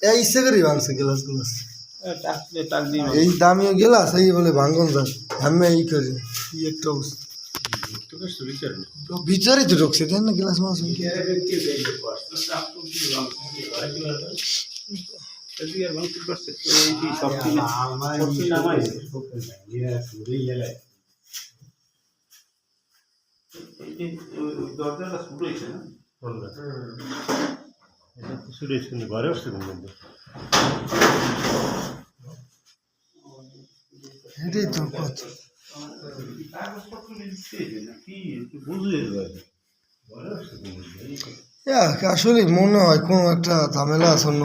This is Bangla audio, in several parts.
এই ইচ্ছে করি ভাঙছে গ্লাস গ্লাস এই দামিও গ্লাস এই বলে ভাঙন যায় আমি এই করি কি একটা অবস্থা ভিতরে তো ঢুকছে দেন না গ্লাস মাছ দরজাটা ছোট হয়েছে না এটা তো ছোট হয়েছে কিন্তু ঘরে আসছে কিন্তু এটাই তো কথা আসলে মনে হয় কোনো একটা ঝামেলা আছে অন্য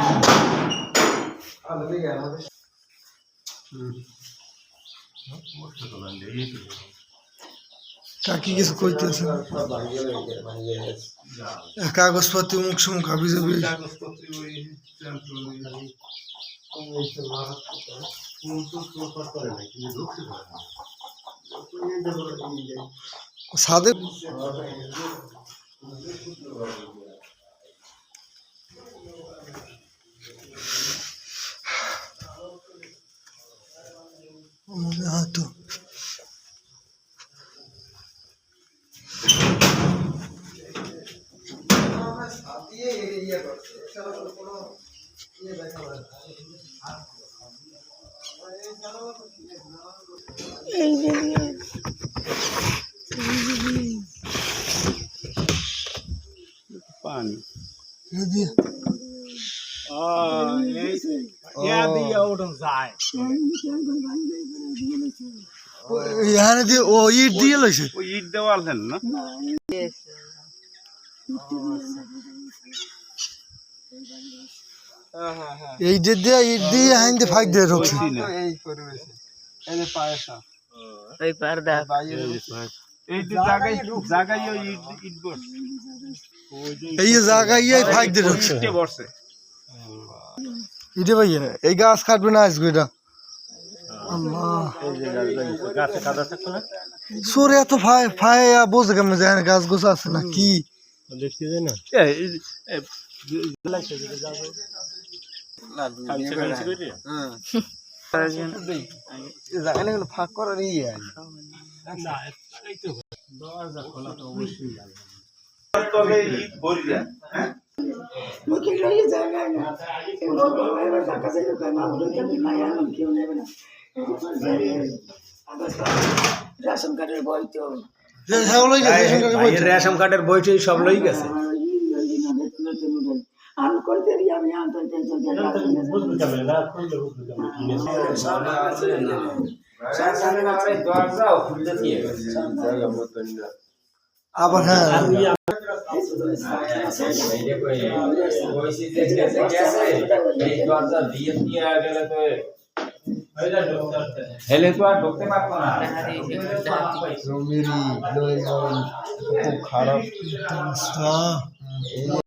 কাকি কিছু কইতেছে কাগজপত্র মুখ সুমুখ হাবি যাবি সাদে হয়তো পানি ও ইট দিয়ে লইছে ইট দেওয়াল হেন না এই যে দিয়ে ইট দিয়ে হাইন্দে ফাইক দিয়ে ঢুকছে এই জায়গায় ফাইক দিয়ে ঢুকছে ইটে ভাই এই গাছ কাটবে না আসবে এটা সরে এত ফাই ফাই বোঝে কেমন যায় গাছ গোছ আছে না কি দেখতে যায় না ফাঁক করার ইয়ে রেশন কার্ডের বই তো রেশন কার্ডের বইটি সব লই গেছে আমি করতে আমি আবার হ্যাঁ হেলে তো আর ঢুকতে পারবো না খুব খারাপ